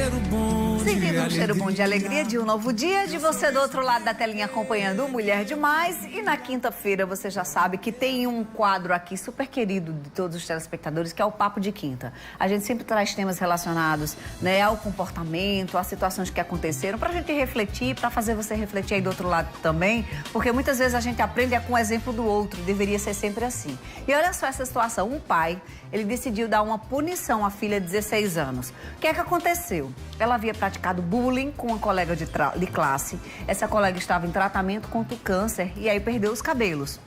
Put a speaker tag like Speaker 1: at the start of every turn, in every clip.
Speaker 1: cheiro bom de
Speaker 2: Sentindo um
Speaker 1: alegria.
Speaker 2: cheiro bom de alegria de um novo dia, de você do outro lado da telinha acompanhando o Mulher Demais. E na quinta-feira você já sabe que tem um quadro aqui super querido de todos os telespectadores, que é o Papo de Quinta. A gente sempre traz temas relacionados, né, ao comportamento, às situações que aconteceram, pra gente refletir, pra fazer você refletir aí do outro lado também, porque muitas vezes a gente aprende com o exemplo do outro, deveria ser sempre assim. E olha só essa situação, um pai, ele decidiu dar uma punição à filha de 16 anos. O que é que aconteceu? Ela havia praticado bullying com uma colega de classe. Essa colega estava em tratamento contra o câncer e aí perdeu os cabelos.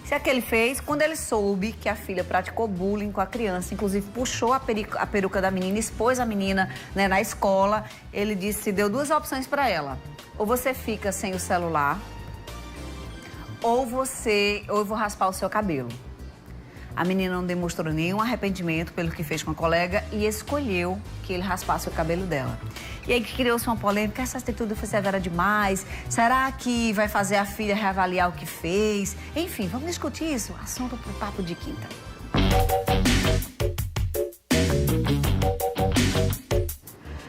Speaker 2: Isso é o que ele fez quando ele soube que a filha praticou bullying com a criança, inclusive puxou a peruca da menina, expôs a menina, né, na escola. Ele deu duas opções para ela. Ou você fica sem o celular, ou eu vou raspar o seu cabelo. A menina não demonstrou nenhum arrependimento pelo que fez com a colega e escolheu que ele raspasse o cabelo dela. E aí criou-se uma polêmica, essa atitude foi severa demais, será que vai fazer a filha reavaliar o que fez? Enfim, vamos discutir isso, assunto para o Papo de Quinta.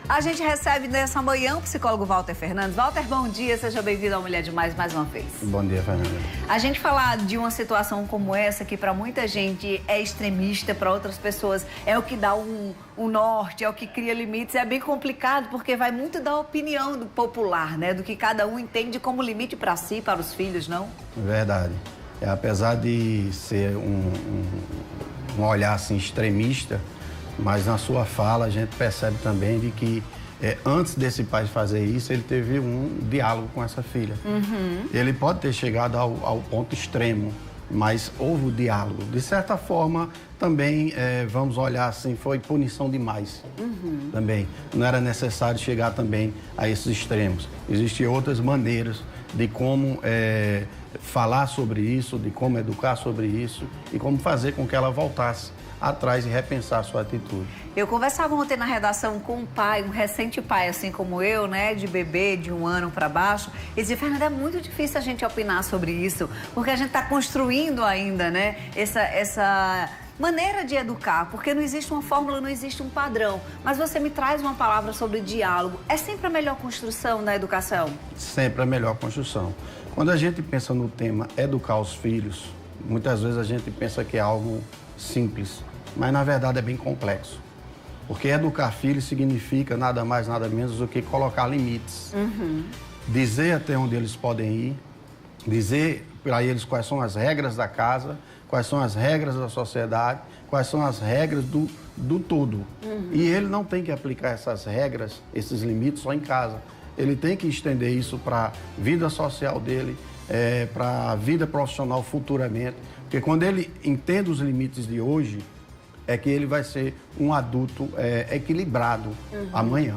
Speaker 2: A gente recebe nessa manhã o psicólogo Walter Fernandes. Walter, bom dia, seja bem-vindo ao Mulher Demais mais uma vez.
Speaker 3: Bom dia, Fernanda.
Speaker 2: A gente falar de uma situação como essa, que para muita gente é extremista, para outras pessoas é o que dá um norte, é o que cria limites, é bem complicado, porque vai muito da opinião do popular, né? Do que cada um entende como limite para si, para os filhos, não?
Speaker 3: Verdade. Apesar de ser um olhar assim extremista, mas na sua fala a gente percebe também de que antes desse pai fazer isso, ele teve um diálogo com essa filha. Uhum. Ele pode ter chegado ao ponto extremo, mas houve o diálogo. De certa forma, também, vamos olhar assim, foi punição demais. Uhum. Também. Não era necessário chegar também a esses extremos. Existem outras maneiras de como falar sobre isso, de como educar sobre isso e como fazer com que ela voltasse atrás e repensar a sua atitude.
Speaker 2: Eu conversava ontem na redação com um pai, um recente pai, assim como eu, né, de bebê, de 1 ano para baixo, e dizia, Fernanda, é muito difícil a gente opinar sobre isso, porque a gente está construindo ainda, né, essa maneira de educar, porque não existe uma fórmula, não existe um padrão. Mas você me traz uma palavra sobre diálogo. É sempre a melhor construção da educação?
Speaker 3: Sempre a melhor construção. Quando a gente pensa no tema educar os filhos, muitas vezes a gente pensa que é algo simples, mas na verdade é bem complexo. Porque educar filhos significa nada mais, nada menos do que colocar limites. Uhum. Dizer até onde eles podem ir, dizer para eles quais são as regras da casa, quais são as regras da sociedade, quais são as regras do todo. Uhum. E ele não tem que aplicar essas regras, esses limites só em casa. Ele tem que estender isso para a vida social dele, para a vida profissional futuramente. Porque quando ele entende os limites de hoje, é que ele vai ser um adulto equilibrado amanhã.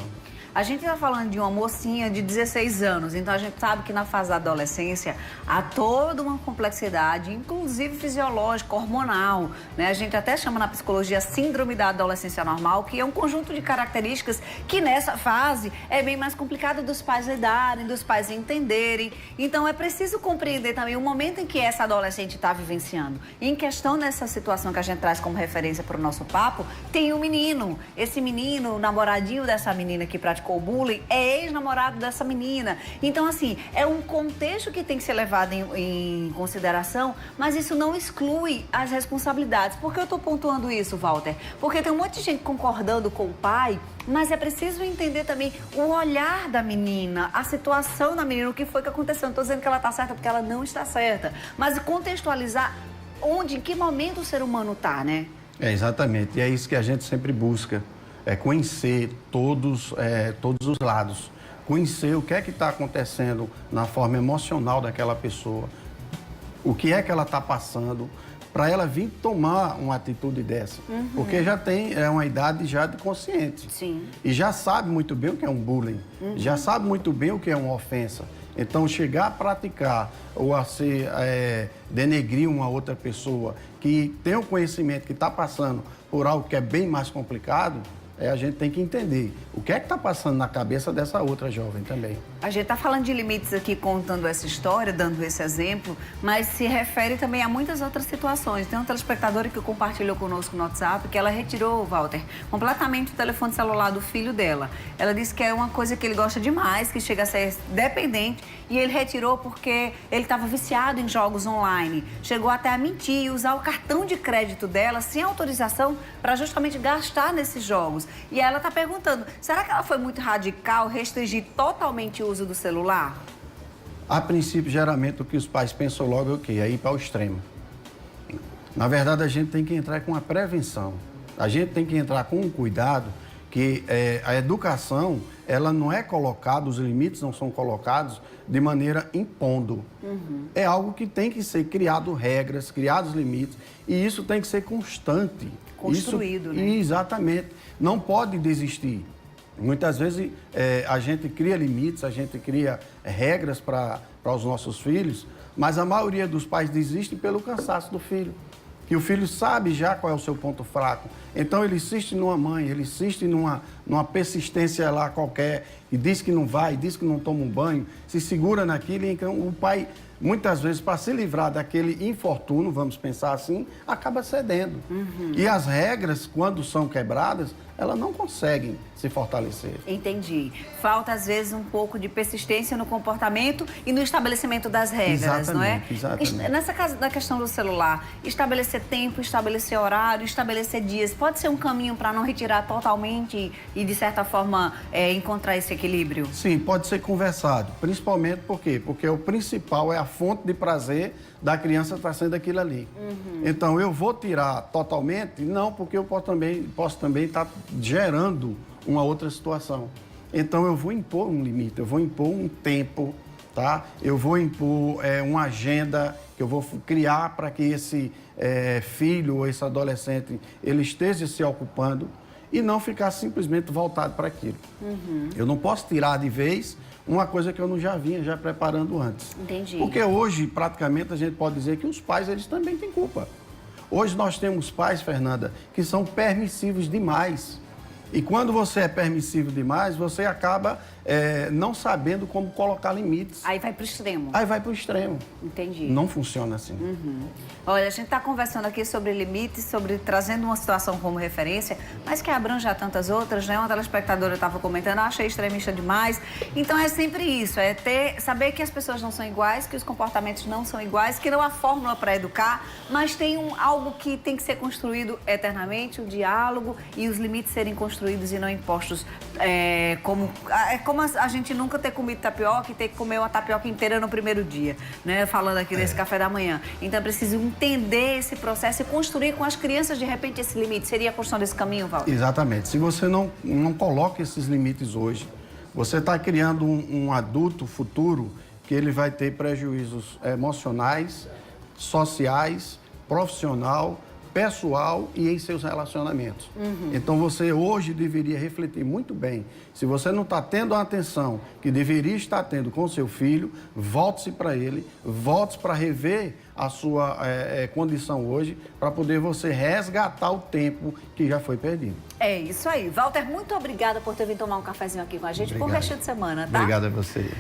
Speaker 2: A gente está falando de uma mocinha de 16 anos, então a gente sabe que na fase da adolescência há toda uma complexidade, inclusive fisiológica, hormonal, né? A gente até chama na psicologia síndrome da adolescência normal, que é um conjunto de características que nessa fase é bem mais complicado dos pais lidarem, dos pais entenderem. Então é preciso compreender também o momento em que essa adolescente está vivenciando. E em questão dessa situação que a gente traz como referência para o nosso papo, tem um menino. Esse menino, o namoradinho dessa menina que praticou o bullying, é ex-namorado dessa menina. Então, assim, é um contexto que tem que ser levado em consideração, mas isso não exclui as responsabilidades. Por que eu estou pontuando isso, Walter? Porque tem um monte de gente concordando com o pai, mas é preciso entender também o olhar da menina, a situação da menina, o que foi que aconteceu. Não estou dizendo que ela está certa porque ela não está certa, mas contextualizar onde, em que momento o ser humano está, né?
Speaker 3: Exatamente. E é isso que a gente sempre busca. Conhecer todos os lados, conhecer o que é que está acontecendo na forma emocional daquela pessoa, o que é que ela está passando, para ela vir tomar uma atitude dessa. Uhum. Porque já tem uma idade já de consciente.
Speaker 2: Sim.
Speaker 3: E já sabe muito bem o que é um bullying, já sabe muito bem o que é uma ofensa. Então, chegar a praticar ou a denegrir uma outra pessoa que tem o conhecimento, que está passando por algo que é bem mais complicado, a gente tem que entender o que é que está passando na cabeça dessa outra jovem também.
Speaker 2: A gente está falando de limites aqui, contando essa história, dando esse exemplo, mas se refere também a muitas outras situações. Tem um telespectadora que compartilhou conosco no WhatsApp que ela retirou, Walter, completamente o telefone celular do filho dela. Ela disse que é uma coisa que ele gosta demais, que chega a ser dependente, e ele retirou porque ele estava viciado em jogos online. Chegou até a mentir e usar o cartão de crédito dela sem autorização para justamente gastar nesses jogos. E ela está perguntando, será que ela foi muito radical, restringir totalmente o uso do celular?
Speaker 3: A princípio, geralmente, o que os pais pensam logo é o quê? É ir para o extremo. Na verdade, a gente tem que entrar com a prevenção. A gente tem que entrar com um cuidado que a educação, ela não é colocada, os limites não são colocados de maneira impondo. É algo que tem que ser criado regras, criados limites, e isso tem que ser constante.
Speaker 2: Construído,
Speaker 3: isso,
Speaker 2: né?
Speaker 3: Exatamente. Não pode desistir. Muitas vezes a gente cria limites, a gente cria regras para os nossos filhos, mas a maioria dos pais desiste pelo cansaço do filho. Que o filho sabe já qual é o seu ponto fraco. Então ele insiste numa mãe, ele insiste numa persistência lá qualquer, e diz que não vai, diz que não toma um banho, se segura naquilo, e então o pai, muitas vezes, para se livrar daquele infortúnio, vamos pensar assim, acaba cedendo. E as regras, quando são quebradas, elas não conseguem se fortalecer.
Speaker 2: Entendi. Falta, às vezes, um pouco de persistência no comportamento e no estabelecimento das regras, não é?
Speaker 3: Exatamente.
Speaker 2: Nessa da questão do celular, estabelecer tempo, estabelecer horário, estabelecer dias, pode ser um caminho para não retirar totalmente e, de certa forma, encontrar esse equilíbrio?
Speaker 3: Sim, pode ser conversado. Principalmente por quê? Porque o principal é a fonte de prazer da criança estar sendo aquilo ali. Então, eu vou tirar totalmente? Não, porque eu posso também estar gerando uma outra situação. Então, eu vou impor um limite, eu vou impor um tempo, tá? Eu vou impor uma agenda que eu vou criar para que esse filho ou esse adolescente, ele esteja se ocupando e não ficar simplesmente voltado para aquilo. Eu não posso tirar de vez uma coisa que eu não já vinha preparando antes.
Speaker 2: Entendi.
Speaker 3: Porque hoje, praticamente, a gente pode dizer que os pais, eles também têm culpa. Hoje nós temos pais, Fernanda, que são permissivos demais. E quando você é permissivo demais, você acaba não sabendo como colocar limites.
Speaker 2: Aí vai para o extremo.
Speaker 3: Aí vai para o extremo.
Speaker 2: Entendi.
Speaker 3: Não funciona assim.
Speaker 2: Olha, a gente está conversando aqui sobre limites, trazendo uma situação como referência, mas que abrange a tantas outras, né? Uma telespectadora estava comentando, achei extremista demais. Então é sempre isso, saber que as pessoas não são iguais, que os comportamentos não são iguais, que não há fórmula para educar, mas tem algo que tem que ser construído eternamente, o diálogo e os limites serem construídos e não impostos, como a gente nunca ter comido tapioca e ter que comer uma tapioca inteira no primeiro dia, né? Falando aqui desse café da manhã. Então é preciso entender esse processo e construir com as crianças, de repente, esse limite. Seria a construção desse caminho, Walter?
Speaker 3: Exatamente. Se você não coloca esses limites hoje, você está criando um adulto futuro que ele vai ter prejuízos emocionais, sociais, profissional, pessoal e em seus relacionamentos. Então, você hoje deveria refletir muito bem. Se você não está tendo a atenção que deveria estar tendo com seu filho, volte-se para ele, volte para rever a sua condição hoje, para poder você resgatar o tempo que já foi perdido.
Speaker 2: É isso aí. Walter, muito obrigada por ter vindo tomar um cafezinho aqui com a gente. Bom resto de semana, tá?
Speaker 3: Obrigado a você.